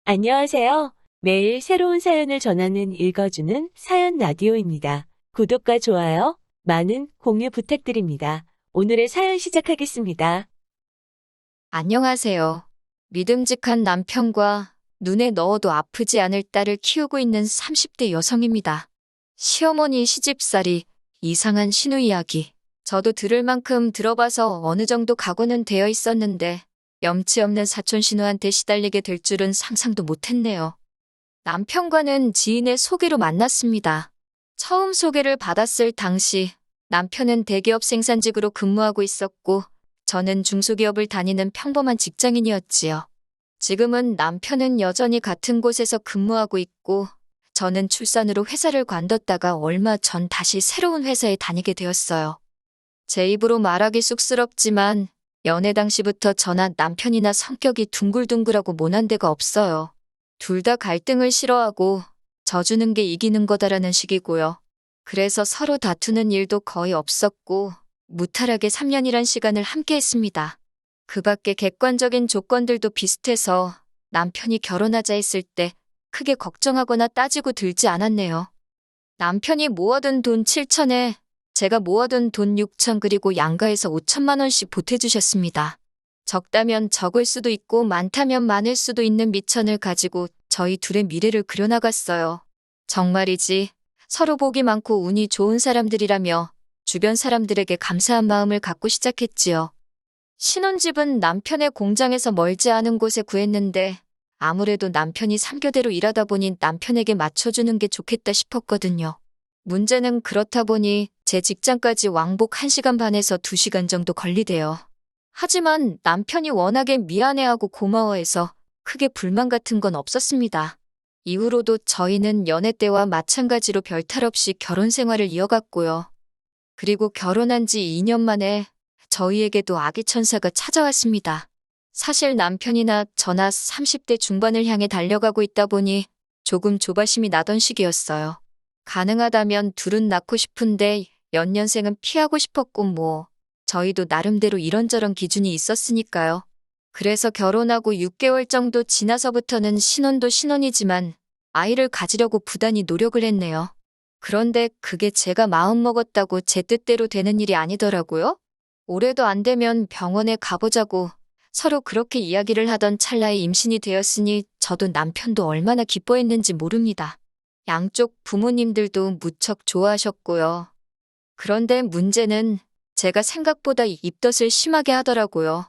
안녕하세요. 매일 새로운 사연을 전하는 읽어주는 사연 라디오입니다. 구독과 좋아요, 많은 공유 부탁드립니다. 오늘의 사연 시작하겠습니다. 안녕하세요. 믿음직한 남편과 눈에 넣어도 아프지 않을 딸을 키우고 있는 30대 여성입니다. 시어머니 시집살이, 이상한 신우 이야기. 저도 들을 만큼 들어봐서 어느 정도 각오는 되어 있었는데 염치 없는 사촌 신우한테 시달리게 될 줄은 상상도 못했네요. 남편과는 지인의 소개로 만났습니다. 처음 소개를 받았을 당시 남편은 대기업 생산직으로 근무하고 있었고 저는 중소기업을 다니는 평범한 직장인이었지요. 지금은 남편은 여전히 같은 곳에서 근무하고 있고 저는 출산으로 회사를 관뒀다가 얼마 전 다시 새로운 회사에 다니게 되었어요. 제 입으로 말하기 쑥스럽지만 연애 당시부터 저나 남편이나 성격이 둥글둥글하고 모난 데가 없어요. 둘 다 갈등을 싫어하고 져주는 게 이기는 거다라는 식이고요. 그래서 서로 다투는 일도 거의 없었고 무탈하게 3년이란 시간을 함께 했습니다. 그 밖에 객관적인 조건들도 비슷해서 남편이 결혼하자 했을 때 크게 걱정하거나 따지고 들지 않았네요. 남편이 모아둔 돈 7천에 제가 모아둔 돈 6천 그리고 양가에서 5천만 원씩 보태주셨습니다. 적다면 적을 수도 있고 많다면 많을 수도 있는 미천을 가지고 저희 둘의 미래를 그려나갔어요. 정말이지 서로 복이 많고 운이 좋은 사람들이라며 주변 사람들에게 감사한 마음을 갖고 시작했지요. 신혼집은 남편의 공장에서 멀지 않은 곳에 구했는데 아무래도 남편이 3교대로 일하다 보니 남편에게 맞춰주는 게 좋겠다 싶었거든요. 문제는 그렇다 보니 제 직장까지 왕복 1시간 반에서 2시간 정도 걸리대요. 하지만 남편이 워낙에 미안해하고 고마워해서 크게 불만 같은 건 없었습니다. 이후로도 저희는 연애 때와 마찬가지로 별탈 없이 결혼 생활을 이어갔고요. 그리고 결혼한 지 2년 만에 저희에게도 아기 천사가 찾아왔습니다. 사실 남편이나 저나 30대 중반을 향해 달려가고 있다 보니 조금 조바심이 나던 시기였어요. 가능하다면 둘은 낳고 싶은데 연년생은 피하고 싶었고 저희도 나름대로 이런저런 기준이 있었으니까요. 그래서 결혼하고 6개월 정도 지나서부터는 신혼도 신혼이지만 아이를 가지려고 부단히 노력을 했네요. 그런데 그게 제가 마음먹었다고 제 뜻대로 되는 일이 아니더라고요. 올해도 안 되면 병원에 가보자고 서로 그렇게 이야기를 하던 찰나에 임신이 되었으니 저도 남편도 얼마나 기뻐했는지 모릅니다. 양쪽 부모님들도 무척 좋아하셨고요. 그런데 문제는 제가 생각보다 입덧을 심하게 하더라고요.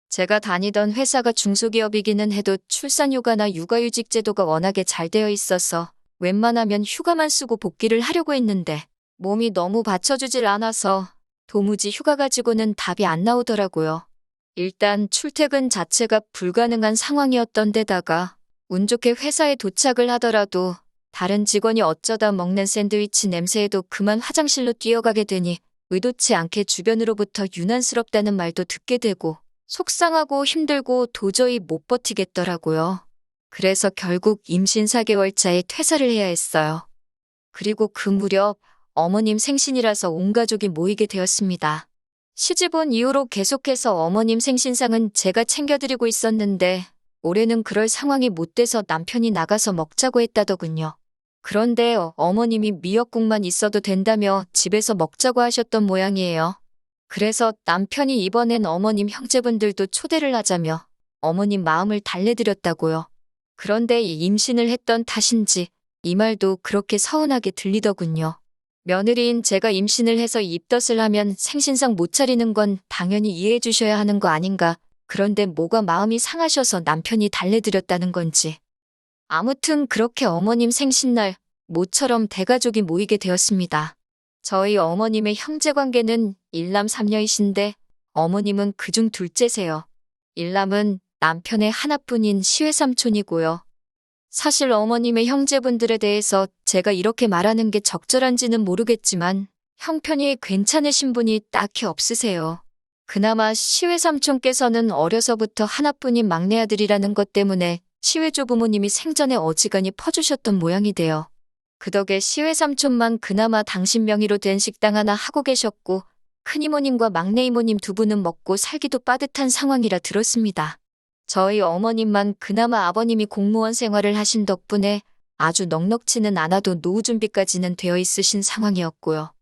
제가 다니던 회사가 중소기업이기는 해도 출산휴가나 육아휴직 제도가 워낙에 잘 되어 있어서 웬만하면 휴가만 쓰고 복귀를 하려고 했는데 몸이 너무 받쳐주질 않아서 도무지 휴가 가지고는 답이 안 나오더라고요. 일단 출퇴근 자체가 불가능한 상황이었던 데다가 운 좋게 회사에 도착을 하더라도 다른 직원이 어쩌다 먹는 샌드위치 냄새에도 그만 화장실로 뛰어가게 되니 의도치 않게 주변으로부터 유난스럽다는 말도 듣게 되고 속상하고 힘들고 도저히 못 버티겠더라고요. 그래서 결국 임신 4개월 차에 퇴사를 해야 했어요. 그리고 그 무렵 어머님 생신이라서 온 가족이 모이게 되었습니다. 시집 온 이후로 계속해서 어머님 생신상은 제가 챙겨드리고 있었는데 올해는 그럴 상황이 못 돼서 남편이 나가서 먹자고 했다더군요. 그런데 어머님이 미역국만 있어도 된다며 집에서 먹자고 하셨던 모양이에요. 그래서 남편이 이번엔 어머님 형제분들도 초대를 하자며 어머님 마음을 달래드렸다고요. 그런데 임신을 했던 탓인지 이 말도 그렇게 서운하게 들리더군요. 며느리인 제가 임신을 해서 입덧을 하면 생신상 못 차리는 건 당연히 이해해 주셔야 하는 거 아닌가. 그런데 뭐가 마음이 상하셔서 남편이 달래드렸다는 건지. 아무튼 그렇게 어머님 생신날 모처럼 대가족이 모이게 되었습니다. 저희 어머님의 형제관계는 일남 삼녀이신데 어머님은 그중 둘째세요. 일남은 남편의 하나뿐인 시외삼촌이고요. 사실 어머님의 형제분들에 대해서 제가 이렇게 말하는 게 적절한지는 모르겠지만 형편이 괜찮으신 분이 딱히 없으세요. 그나마 시외삼촌께서는 어려서부터 하나뿐인 막내 아들이라는 것 때문에 시외조부모님이 생전에 어지간히 퍼주셨던 모양이 돼요. 그 덕에 시외삼촌만 그나마 당신 명의로 된 식당 하나 하고 계셨고 큰이모님과 막내 이모님 두 분은 먹고 살기도 빠듯한 상황이라 들었습니다. 저희 어머님만 그나마 아버님이 공무원 생활을 하신 덕분에 아주 넉넉지는 않아도 노후 준비까지는 되어 있으신 상황이었고요.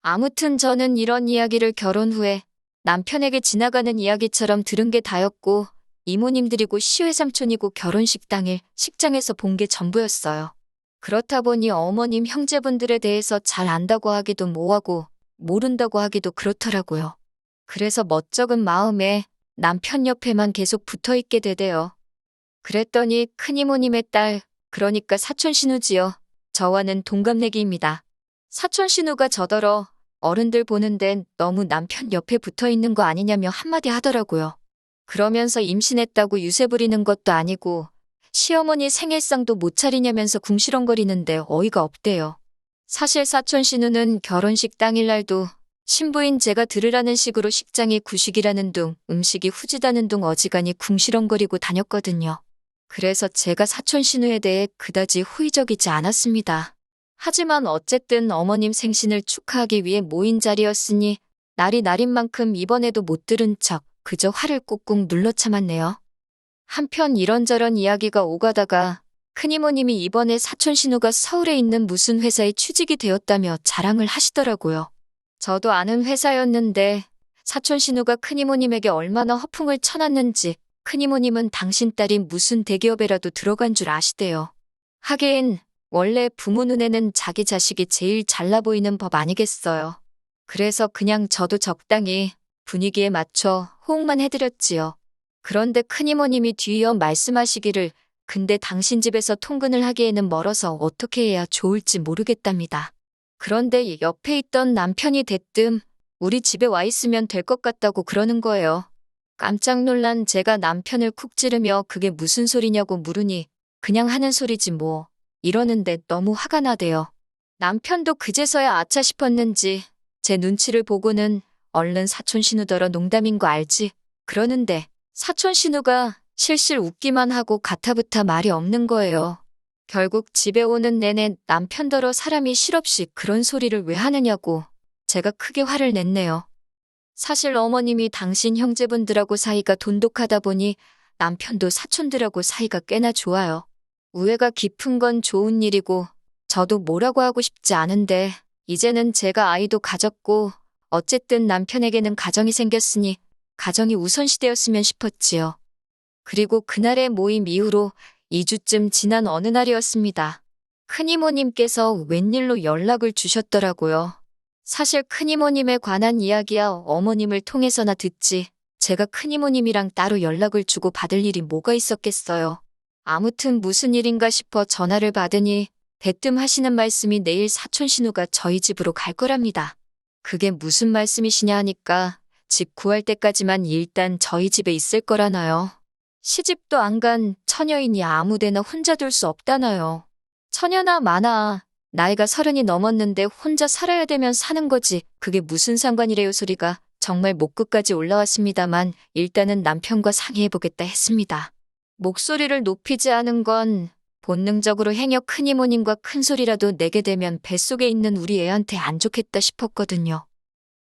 아무튼 저는 이런 이야기를 결혼 후에 남편에게 지나가는 이야기처럼 들은 게 다였고 이모님들이고 시외삼촌이고 결혼식 당일 식장에서 본 게 전부였어요. 그렇다 보니 어머님 형제분들에 대해서 잘 안다고 하기도 뭐하고 모른다고 하기도 그렇더라고요. 그래서 멋쩍은 마음에 남편 옆에만 계속 붙어있게 되대요. 그랬더니 큰이모님의 딸, 그러니까 사촌 신우지요. 저와는 동갑내기입니다. 사촌 신우가 저더러 어른들 보는 데는 너무 남편 옆에 붙어있는 거 아니냐며 한마디 하더라고요. 그러면서 임신했다고 유세 부리는 것도 아니고 시어머니 생일상도 못 차리냐면서 궁시렁거리는데 어이가 없대요. 사실 사촌 신우는 결혼식 당일날도 신부인 제가 들으라는 식으로 식장이 구식이라는 둥, 음식이 후지다는 둥 어지간히 궁시렁거리고 다녔거든요. 그래서 제가 사촌 신우에 대해 그다지 호의적이지 않았습니다. 하지만 어쨌든 어머님 생신을 축하하기 위해 모인 자리였으니 날이 날인 만큼 이번에도 못 들은 척 그저 화를 꾹꾹 눌러 참았네요. 한편 이런저런 이야기가 오가다가 큰이모님이 이번에 사촌 신우가 서울에 있는 무슨 회사에 취직이 되었다며 자랑을 하시더라고요. 저도 아는 회사였는데 사촌 신우가 큰이모님에게 얼마나 허풍을 쳐놨는지 큰이모님은 당신 딸이 무슨 대기업에라도 들어간 줄 아시대요. 하긴 원래 부모 눈에는 자기 자식이 제일 잘나 보이는 법 아니겠어요. 그래서 그냥 저도 적당히 분위기에 맞춰 호응만 해드렸지요. 그런데 큰이모님이 뒤이어 말씀하시기를 근데 당신 집에서 통근을 하기에는 멀어서 어떻게 해야 좋을지 모르겠답니다. 그런데 옆에 있던 남편이 대뜸 우리 집에 와 있으면 될 것 같다고 그러는 거예요. 깜짝 놀란 제가 남편을 쿡 찌르며 그게 무슨 소리냐고 물으니 그냥 하는 소리지 뭐 이러는데 너무 화가 나대요. 남편도 그제서야 아차 싶었는지 제 눈치를 보고는 얼른 사촌 신우더러 농담인 거 알지? 그러는데 사촌 신우가 실실 웃기만 하고 가타부타 말이 없는 거예요. 결국 집에 오는 내내 남편더러 사람이 실없이 그런 소리를 왜 하느냐고 제가 크게 화를 냈네요. 사실 어머님이 당신 형제분들하고 사이가 돈독하다 보니 남편도 사촌들하고 사이가 꽤나 좋아요. 우애가 깊은 건 좋은 일이고 저도 뭐라고 하고 싶지 않은데 이제는 제가 아이도 가졌고 어쨌든 남편에게는 가정이 생겼으니 가정이 우선시되었으면 싶었지요. 그리고 그날의 모임 이후로 2주쯤 지난 어느 날이었습니다. 큰이모님께서 웬일로 연락을 주셨더라고요. 사실 큰이모님에 관한 이야기야 어머님을 통해서나 듣지 제가 큰이모님이랑 따로 연락을 주고 받을 일이 뭐가 있었겠어요. 아무튼 무슨 일인가 싶어 전화를 받으니 대뜸 하시는 말씀이 내일 사촌 신우가 저희 집으로 갈 거랍니다. 그게 무슨 말씀이시냐 하니까 집 구할 때까지만 일단 저희 집에 있을 거라나요. 시집도 안 간 처녀이니 아무데나 혼자 둘 수 없다나요. 처녀나 마나 나이가 30이 넘었는데 혼자 살아야 되면 사는 거지 그게 무슨 상관이래요 소리가 정말 목끝까지 올라왔습니다만 일단은 남편과 상의해보겠다 했습니다. 목소리를 높이지 않은 건 본능적으로 행여 큰이모님과 큰 소리라도 내게 되면 뱃속에 있는 우리 애한테 안 좋겠다 싶었거든요.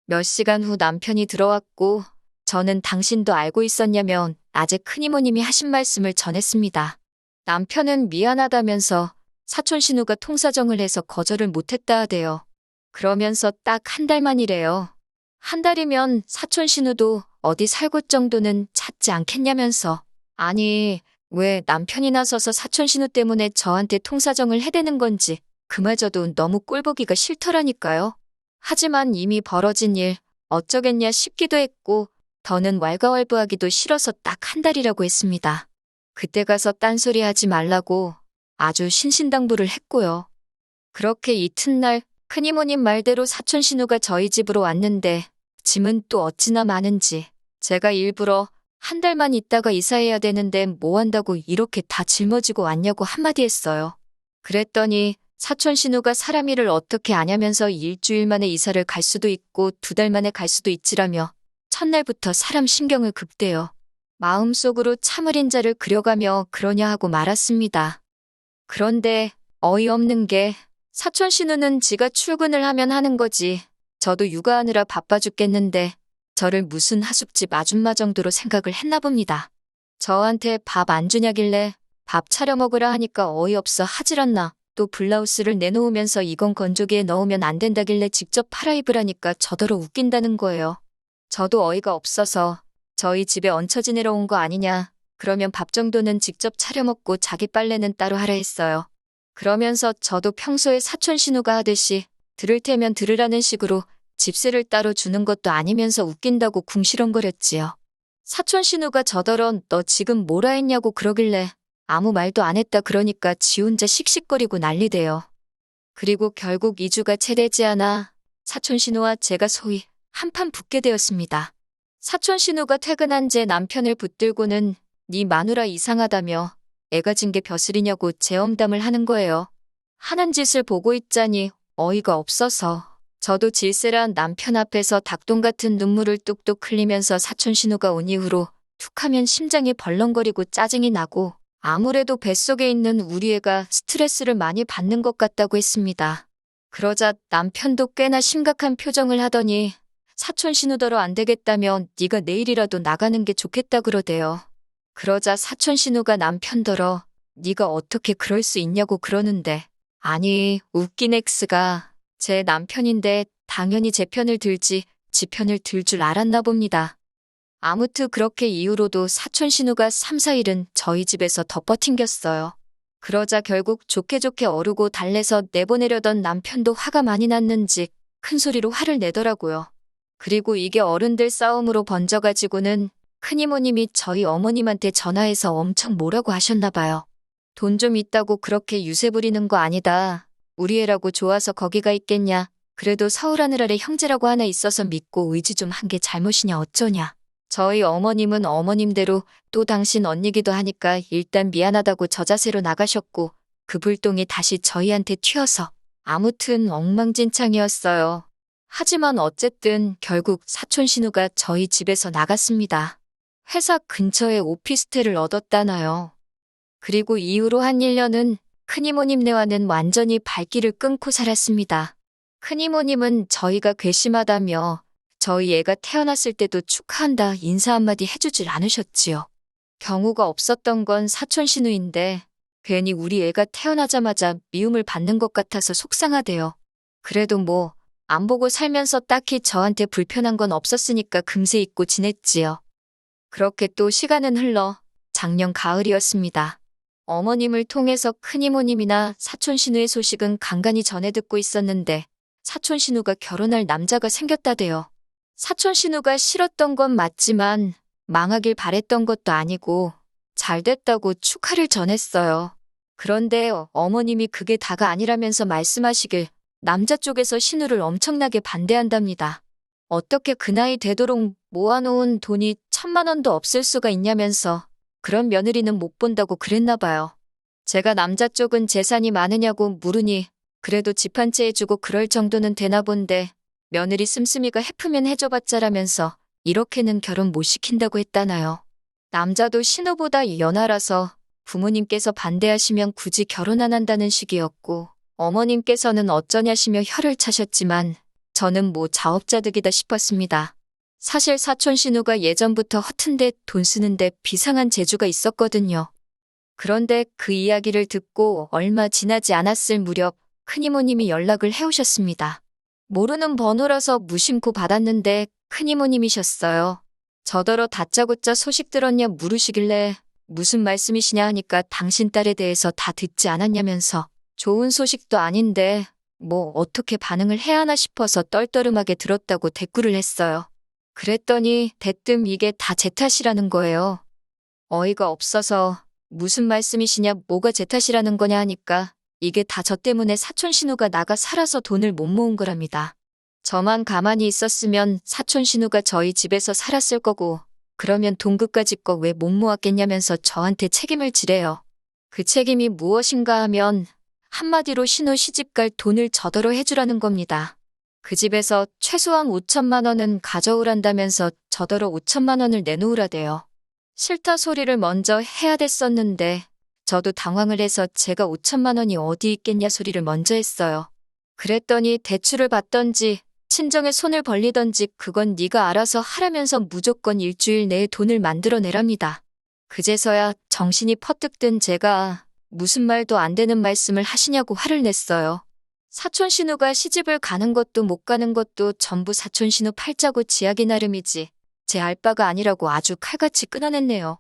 몇 시간 후 남편이 들어왔고 저는 당신도 알고 있었냐며 낮에 큰이모님이 하신 말씀을 전했습니다. 남편은 미안하다면서 사촌 신우가 통사정을 해서 거절을 못했다 하대요. 그러면서 딱 한 달만이래요. 한 달이면 사촌 신우도 어디 살 곳 정도는 찾지 않겠냐면서. 아니 왜 남편이 나서서 사촌 신우 때문에 저한테 통사정을 해대는 건지 그마저도 너무 꼴보기가 싫더라니까요. 하지만 이미 벌어진 일 어쩌겠냐 싶기도 했고 더는 왈가왈부하기도 싫어서 딱 한 달이라고 했습니다. 그때 가서 딴소리 하지 말라고 아주 신신당부를 했고요. 그렇게 이튿날 큰이모님 말대로 사촌 신우가 저희 집으로 왔는데 짐은 또 어찌나 많은지 제가 일부러 한 달만 있다가 이사해야 되는데 뭐 한다고 이렇게 다 짊어지고 왔냐고 한마디 했어요. 그랬더니 사촌 신우가 사람 일을 어떻게 아냐면서 일주일 만에 이사를 갈 수도 있고 2달 만에 갈 수도 있지라며 첫날부터 사람 신경을 급대요. 마음속으로 참을 인자를 그려가며 그러냐 하고 말았습니다. 그런데 어이없는 게 사촌 신우는 지가 출근을 하면 하는 거지 저도 육아하느라 바빠 죽겠는데 저를 무슨 하숙집 아줌마 정도로 생각을 했나 봅니다. 저한테 밥 안 주냐길래 밥 차려 먹으라 하니까 어이없어 하질 않나. 또 블라우스를 내놓으면서 이건 건조기에 넣으면 안 된다길래 직접 팔아 입으라니까 저더러 웃긴다는 거예요. 저도 어이가 없어서 저희 집에 얹혀 지내러 온 거 아니냐. 그러면 밥 정도는 직접 차려 먹고 자기 빨래는 따로 하라 했어요. 그러면서 저도 평소에 사촌 신우가 하듯이 들을 테면 들으라는 식으로 집세를 따로 주는 것도 아니면서 웃긴다고 궁시렁거렸지요. 사촌 신우가 저더러 너 지금 뭐라 했냐고 그러길래 아무 말도 안 했다 그러니까 지 혼자 씩씩거리고 난리대요. 그리고 결국 2주가 채 되지 않아 사촌 신우와 제가 소위 한판 붙게 되었습니다. 사촌 신우가 퇴근한 제 남편을 붙들고는 네 마누라 이상하다며 애가 진 게 벼슬이냐고 재엄담을 하는 거예요. 하는 짓을 보고 있자니 어이가 없어서 저도 질세란 남편 앞에서 닭똥 같은 눈물을 뚝뚝 흘리면서 사촌 신우가 온 이후로 툭하면 심장이 벌렁거리고 짜증이 나고 아무래도 뱃속에 있는 우리 애가 스트레스를 많이 받는 것 같다고 했습니다. 그러자 남편도 꽤나 심각한 표정을 하더니 사촌 신우더러 안 되겠다면 네가 내일이라도 나가는 게 좋겠다 그러대요. 그러자 사촌 신우가 남편더러 네가 어떻게 그럴 수 있냐고 그러는데 아니 웃긴 X가 제 남편인데 당연히 제 편을 들지 지 편을 들 줄 알았나 봅니다. 아무튼 그렇게 이후로도 사촌 신우가 3, 4일은 저희 집에서 덮어튕겼어요. 그러자 결국 좋게 좋게 어르고 달래서 내보내려던 남편도 화가 많이 났는지 큰 소리로 화를 내더라고요. 그리고 이게 어른들 싸움으로 번져가지고는 큰이모님이 저희 어머님한테 전화해서 엄청 뭐라고 하셨나 봐요. 돈 좀 있다고 그렇게 유세 부리는 거 아니다. 우리 애라고 좋아서 거기가 있겠냐. 그래도 서울 하늘아래 형제라고 하나 있어서 믿고 의지 좀 한 게 잘못이냐 어쩌냐. 저희 어머님은 어머님대로 또 당신 언니기도 하니까 일단 미안하다고 저자세로 나가셨고 그 불똥이 다시 저희한테 튀어서 아무튼 엉망진창이었어요. 하지만 어쨌든 결국 사촌 신우가 저희 집에서 나갔습니다. 회사 근처에 오피스텔을 얻었다나요. 그리고 이후로 한 1년은 큰이모님네와는 완전히 발길을 끊고 살았습니다. 큰이모님은 저희가 괘씸하다며 저희 애가 태어났을 때도 축하한다 인사 한마디 해주질 않으셨지요. 경우가 없었던 건 사촌 신우인데 괜히 우리 애가 태어나자마자 미움을 받는 것 같아서 속상하대요. 그래도 뭐 안 보고 살면서 딱히 저한테 불편한 건 없었으니까 금세 잊고 지냈지요. 그렇게 또 시간은 흘러 작년 가을이었습니다. 어머님을 통해서 큰이모님이나 사촌 신우의 소식은 간간히 전해 듣고 있었는데 사촌 신우가 결혼할 남자가 생겼다대요. 사촌 신우가 싫었던 건 맞지만 망하길 바랬던 것도 아니고 잘 됐다고 축하를 전했어요. 그런데 어머님이 그게 다가 아니라면서 말씀하시길 남자 쪽에서 신우를 엄청나게 반대한답니다. 어떻게 그 나이 되도록 모아놓은 돈이 1,000만 원도 없을 수가 있냐면서 그런 며느리는 못 본다고 그랬나 봐요. 제가 남자 쪽은 재산이 많으냐고 물으니 그래도 집 한 채 해주고 그럴 정도는 되나 본데 며느리 씀씀이가 해프면 해줘봤자라면서 이렇게는 결혼 못 시킨다고 했다나요. 남자도 신우보다 연하라서 부모님께서 반대하시면 굳이 결혼 안 한다는 식이었고 어머님께서는 어쩌냐시며 혀를 차셨지만 저는 뭐 자업자득이다 싶었습니다. 사실 사촌 신우가 예전부터 허튼데 돈 쓰는데 비상한 재주가 있었거든요. 그런데 그 이야기를 듣고 얼마 지나지 않았을 무렵 큰이모님이 연락을 해오셨습니다. 모르는 번호라서 무심코 받았는데 큰이모님이셨어요. 저더러 다짜고짜 소식 들었냐 물으시길래 무슨 말씀이시냐 하니까 당신 딸에 대해서 다 듣지 않았냐면서 좋은 소식도 아닌데 뭐 어떻게 반응을 해야 하나 싶어서 떨떠름하게 들었다고 대꾸를 했어요. 그랬더니 대뜸 이게 다 제 탓이라는 거예요. 어이가 없어서 무슨 말씀이시냐 뭐가 제 탓이라는 거냐 하니까 이게 다 저 때문에 사촌 신우가 나가 살아서 돈을 못 모은 거랍니다. 저만 가만히 있었으면 사촌 신우가 저희 집에서 살았을 거고 그러면 돈 그까짓 거 왜 못 모았겠냐면서 저한테 책임을 지래요. 그 책임이 무엇인가 하면 한마디로 신우 시집갈 돈을 저더러 해주라는 겁니다. 그 집에서 최소한 5천만 원은 가져오란다면서 저더러 5천만 원을 내놓으라대요. 싫다 소리를 먼저 해야 됐었는데 저도 당황을 해서 제가 5천만 원이 어디 있겠냐 소리를 먼저 했어요. 그랬더니 대출을 받던지 친정에 손을 벌리던지 그건 네가 알아서 하라면서 무조건 일주일 내에 돈을 만들어내랍니다. 그제서야 정신이 퍼뜩 든 제가 무슨 말도 안 되는 말씀을 하시냐고 화를 냈어요. 사촌 신우가 시집을 가는 것도 못 가는 것도 전부 사촌 신우 팔자고 지하기 나름이지 제 알바가 아니라고 아주 칼같이 끊어냈네요.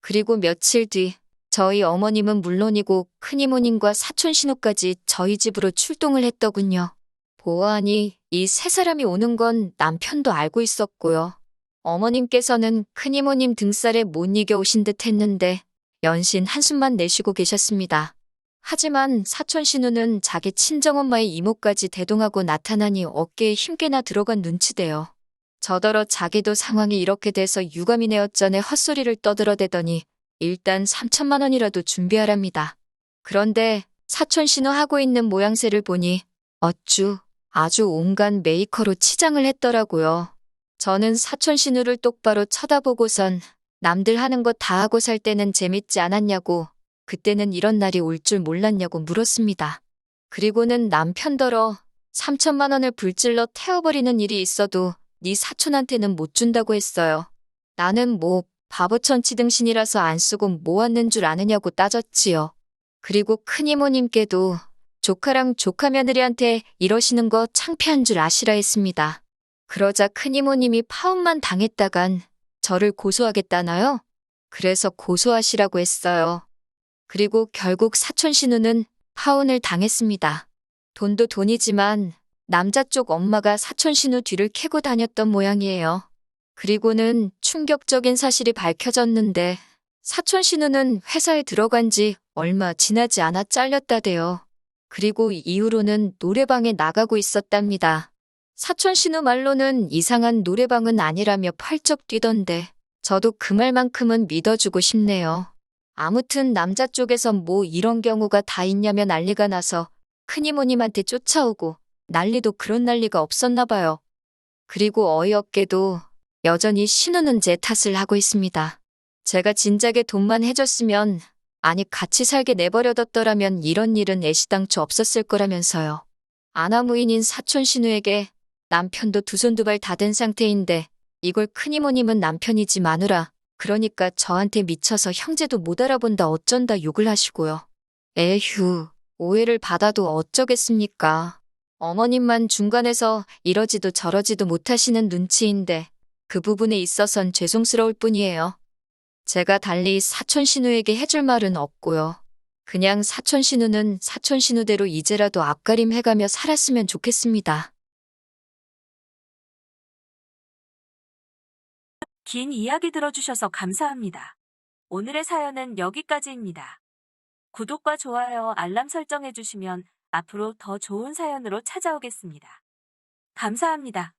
그리고 며칠 뒤 저희 어머님은 물론이고 큰이모님과 사촌 신우까지 저희 집으로 출동을 했더군요. 보아하니 이 세 사람이 오는 건 남편도 알고 있었고요. 어머님께서는 큰이모님 등살에 못 이겨 오신 듯 했는데 연신 한숨만 내쉬고 계셨습니다. 하지만 사촌 신우는 자기 친정엄마의 이모까지 대동하고 나타나니 어깨에 힘께나 들어간 눈치대요. 저더러 자기도 상황이 이렇게 돼서 유감이네 어쩌네 헛소리를 떠들어대더니 일단 3천만 원이라도 준비하랍니다. 그런데 사촌 신우 하고 있는 모양새를 보니 아주 온갖 메이커로 치장을 했더라고요. 저는 사촌 신우를 똑바로 쳐다보고선 남들 하는 거 다 하고 살 때는 재밌지 않았냐고, 그때는 이런 날이 올 줄 몰랐냐고 물었습니다. 그리고는 남편더러 3천만 원을 불질러 태워버리는 일이 있어도 네 사촌한테는 못 준다고 했어요. 나는 뭐 바보천치등신이라서 안 쓰고 모았는 줄 아느냐고 따졌지요. 그리고 큰이모님께도 조카랑 조카 며느리한테 이러시는 거 창피한 줄 아시라 했습니다. 그러자 큰이모님이 파혼만 당했다간 저를 고소하겠다나요? 그래서 고소하시라고 했어요. 그리고 결국 사촌 신우는 파혼을 당했습니다. 돈도 돈이지만 남자 쪽 엄마가 사촌 신우 뒤를 캐고 다녔던 모양이에요. 그리고는 충격적인 사실이 밝혀졌는데 사촌 신우는 회사에 들어간 지 얼마 지나지 않아 잘렸다대요. 그리고 이후로는 노래방에 나가고 있었답니다. 사촌 신우 말로는 이상한 노래방은 아니라며 펄쩍 뛰던데 저도 그 말만큼은 믿어주고 싶네요. 아무튼 남자 쪽에선 뭐 이런 경우가 다 있냐며 난리가 나서 큰이모님한테 쫓아오고 난리도 그런 난리가 없었나 봐요. 그리고 어이없게도 여전히 신우는 제 탓을 하고 있습니다. 제가 진작에 돈만 해줬으면, 아니 같이 살게 내버려뒀더라면 이런 일은 애시당초 없었을 거라면서요. 아나무인인 사촌 신우에게 남편도 두 손 두 발 다 된 상태인데 이걸 큰이모님은 남편이지 마누라, 그러니까 저한테 미쳐서 형제도 못 알아본다 어쩐다 욕을 하시고요. 에휴, 오해를 받아도 어쩌겠습니까. 어머님만 중간에서 이러지도 저러지도 못하시는 눈치인데 그 부분에 있어선 죄송스러울 뿐이에요. 제가 달리 사촌 신우에게 해줄 말은 없고요. 그냥 사촌 신우는 사촌 신우대로 이제라도 앞가림 해가며 살았으면 좋겠습니다. 긴 이야기 들어주셔서 감사합니다. 오늘의 사연은 여기까지입니다. 구독과 좋아요, 알람 설정해주시면 앞으로 더 좋은 사연으로 찾아오겠습니다. 감사합니다.